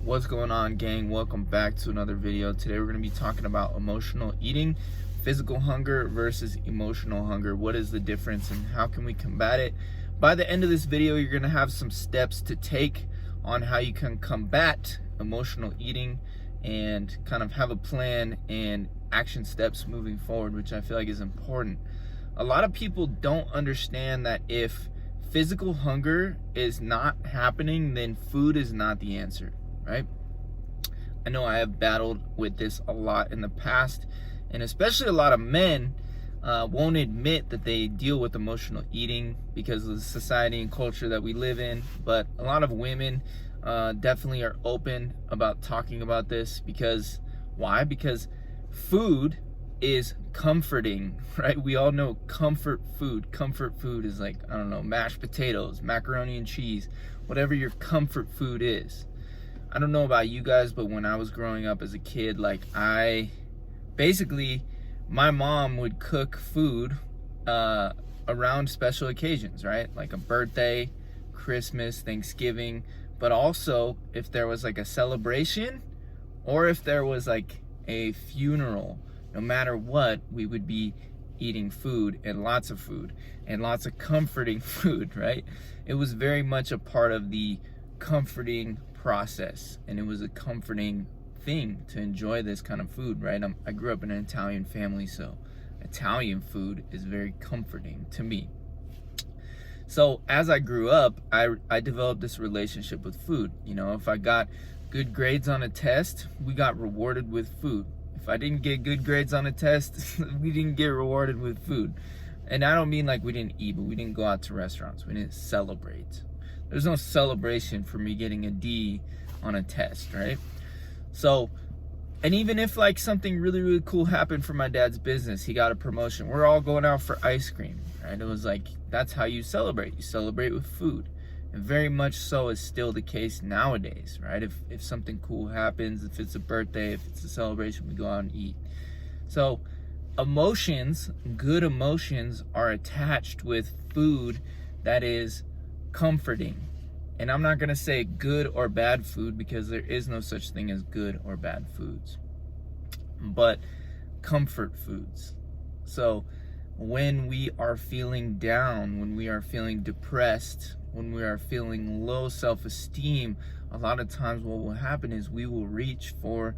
What's going on, gang? Welcome back to another video. Today we're going to be talking about emotional eating, physical hunger versus emotional hunger. What is the difference and how can we combat it? By the end of this video, you're going to have some steps to take on how you can combat emotional eating and kind of have a plan and action steps moving forward, which I feel like is important. A lot of people don't understand that if physical hunger is not happening, then food is not the answer, right? I know I have battled with this a lot in the past, and especially a lot of men won't admit that they deal with emotional eating because of the society and culture that we live in. But a lot of women definitely are open about talking about this because why? Because food is comforting, right? We all know comfort food. Comfort food is like, I don't know, mashed potatoes, macaroni and cheese, whatever your comfort food is. I don't know about you guys, but when I was growing up as a kid, like my mom would cook food around special occasions, right? Like a birthday, Christmas, Thanksgiving, but also if there was like a celebration or if there was like a funeral. No matter what, we would be eating food and lots of comforting food, right? It was very much a part of the comforting process, and it was a comforting thing to enjoy this kind of food, right? I grew up in an Italian family, so Italian food is very comforting to me. So as I grew up, I developed this relationship with food. You know, if I got good grades on a test, we got rewarded with food. If I didn't get good grades on a test, we didn't get rewarded with food. And I don't mean like we didn't eat, but we didn't go out to restaurants. We didn't celebrate. There's no celebration for me getting a D on a test, right? So, and even if like something really, really cool happened for my dad's business, he got a promotion, we're all going out for ice cream, right? It was like, that's how you celebrate. You celebrate with food. And very much so is still the case nowadays, right? If something cool happens, if it's a birthday, if it's a celebration, we go out and eat. So emotions, good emotions, are attached with food that is comforting. And I'm not going to say good or bad food because there is no such thing as good or bad foods, but comfort foods. So when we are feeling down, when we are feeling depressed, when we are feeling low self-esteem, a lot of times what will happen is we will reach for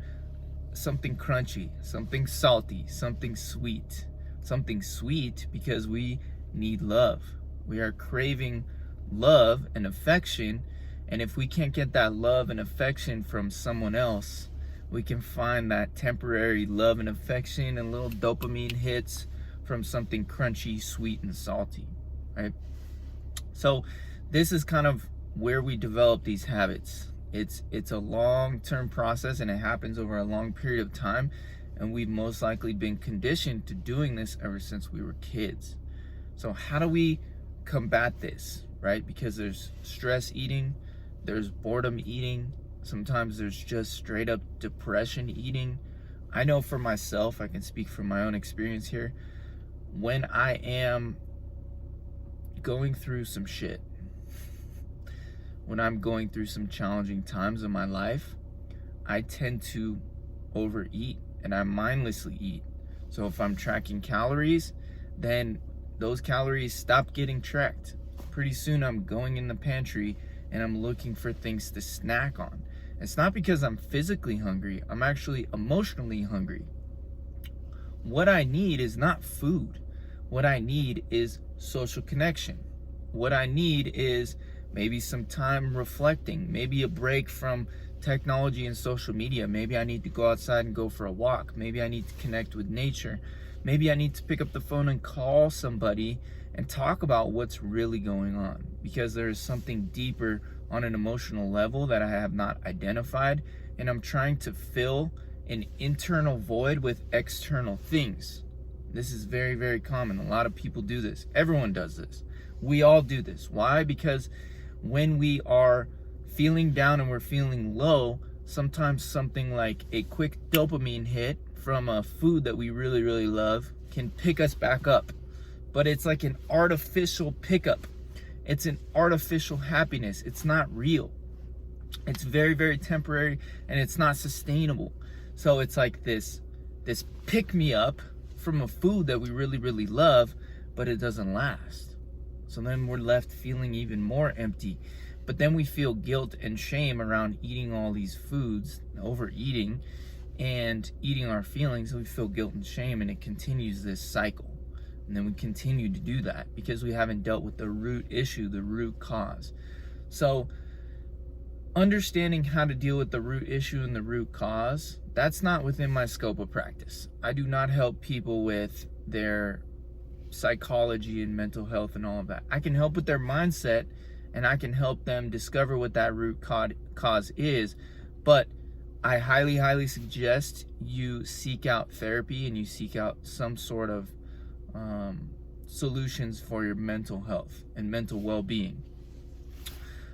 something crunchy, something salty, something sweet because we need love. We are craving love and affection, and if we can't get that love and affection from someone else, we can find that temporary love and affection and little dopamine hits from something crunchy, sweet, and salty, right? So this is kind of where we develop these habits. It's a long-term process, and it happens over a long period of time, and we've most likely been conditioned to doing this ever since we were kids. So how do we combat this, right? Because there's stress eating, there's boredom eating, sometimes there's just straight up depression eating. I know for myself, I can speak from my own experience here, when I am going through some shit, when I'm going through some challenging times in my life, I tend to overeat and I mindlessly eat. So if I'm tracking calories, then those calories stop getting tracked. Pretty soon I'm going in the pantry and I'm looking for things to snack on. It's not because I'm physically hungry, I'm actually emotionally hungry. What I need is not food. What I need is social connection. What I need is maybe some time reflecting, maybe a break from technology and social media. Maybe I need to go outside and go for a walk. Maybe I need to connect with nature. Maybe I need to pick up the phone and call somebody and talk about what's really going on, because there is something deeper on an emotional level that I have not identified, and I'm trying to fill an internal void with external things. This is very, very common. A lot of people do this. Everyone does this. We all do this. Why? Because when we are feeling down and we're feeling low, sometimes something like a quick dopamine hit from a food that we really, really love can pick us back up. But it's like an artificial pickup. It's an artificial happiness. It's not real. It's very, very temporary, and it's not sustainable. So it's like this pick me up from a food that we really, really love, but it doesn't last. So then we're left feeling even more empty. But then we feel guilt and shame around eating all these foods, overeating, and eating our feelings. So we feel guilt and shame, and it continues this cycle. And then we continue to do that because we haven't dealt with the root issue, the root cause. So understanding how to deal with the root issue and the root cause, that's not within my scope of practice. I do not help people with their psychology and mental health and all of that. I can help with their mindset, and I can help them discover what that root cause is. But I highly, highly suggest you seek out therapy and you seek out some sort of solutions for your mental health and mental well-being.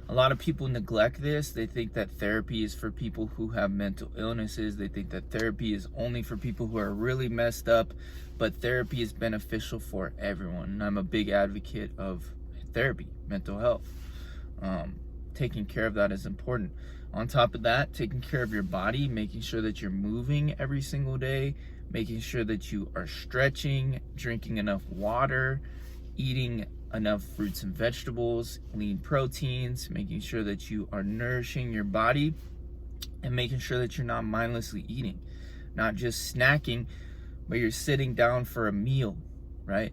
A lot of people neglect this. They think that therapy is for people who have mental illnesses. They think that therapy is only for people who are really messed up, but therapy is beneficial for everyone. And I'm a big advocate of therapy, mental health. Taking care of that is important. On top of that, taking care of your body, making sure that you're moving every single day, making sure that you are stretching, drinking enough water, eating enough fruits and vegetables, lean proteins, making sure that you are nourishing your body, and making sure that you're not mindlessly eating, not just snacking, but you're sitting down for a meal, right?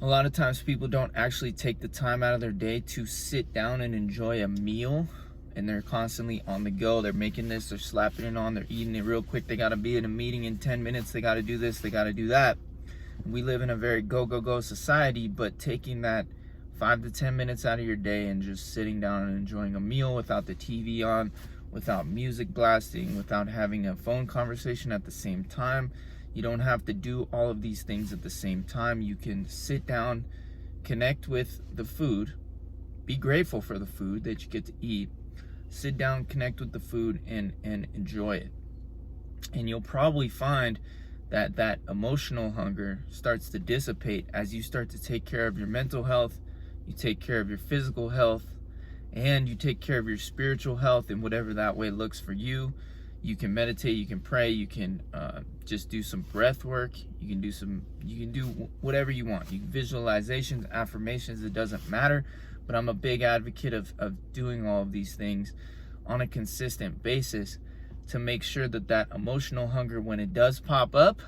A lot of times people don't actually take the time out of their day to sit down and enjoy a meal, and they're constantly on the go. They're making this, they're slapping it on, they're eating it real quick. They got to be in a meeting in 10 minutes. They got to do this, they got to do that. We live in a very go society, but taking that 5 to 10 minutes out of your day and just sitting down and enjoying a meal without the TV on, without music blasting, without having a phone conversation at the same time. You don't have to do all of these things at the same time. You can sit down, connect with the food, be grateful for the food that you get to eat, sit down, connect with the food, and enjoy it. And you'll probably find that that emotional hunger starts to dissipate as you start to take care of your mental health, you take care of your physical health, and you take care of your spiritual health in whatever that way looks for you. You can meditate, you can pray, you can just do some breath work, you can do whatever you want. You can visualizations, affirmations, it doesn't matter. But I'm a big advocate of doing all of these things on a consistent basis to make sure that that emotional hunger, when it does pop up,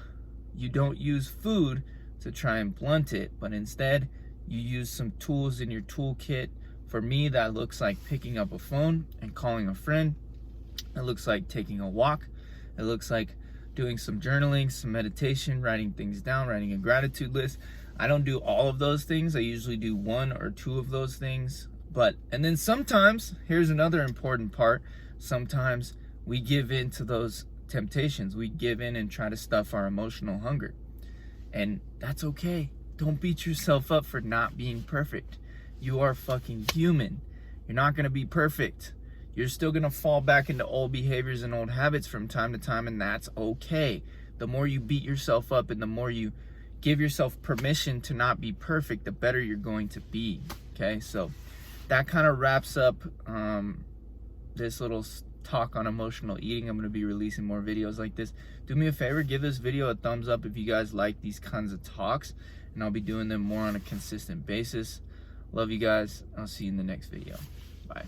you don't use food to try and blunt it, but instead you use some tools in your toolkit. For me, that looks like picking up a phone and calling a friend. It looks like taking a walk. It looks like doing some journaling, some meditation, writing things down, writing a gratitude list. I don't do all of those things. I usually do 1 or 2 of those things. And then sometimes, here's another important part, sometimes we give in to those temptations. We give in and try to stuff our emotional hunger. And that's okay. Don't beat yourself up for not being perfect. You are fucking human. You're not gonna be perfect. You're still gonna fall back into old behaviors and old habits from time to time, and that's okay. The more you beat yourself up and the more you give yourself permission to not be perfect, the better you're going to be, okay? So that kind of wraps up this little talk on emotional eating. I'm going to be releasing more videos like this. Do me a favor, give this video a thumbs up if you guys like these kinds of talks, and I'll be doing them more on a consistent basis. Love you guys. I'll see you in the next video. Bye.